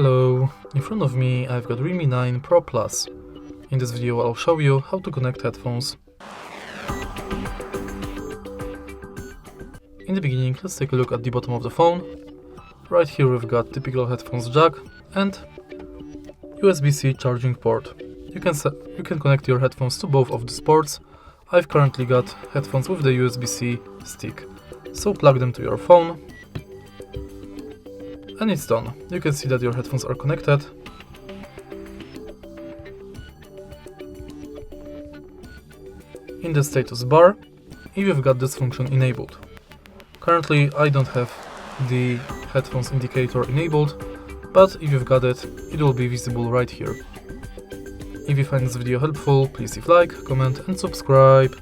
Hello, in front of me I've got REALME 9 Pro Plus. In this video I'll show you how to connect headphones. In the beginning, let's take a look at the bottom of the phone. Right here we've got typical headphones jack and USB-C charging port. You can connect your headphones to both of these ports. I've currently got headphones with the USB-C stick. So plug them to your phone. And it's done. You can see that your headphones are connected. In the status bar, if you've got this function enabled. Currently I don't have the headphones indicator enabled, but if you've got it, it will be visible right here. If you find this video helpful, please leave a like, comment and subscribe.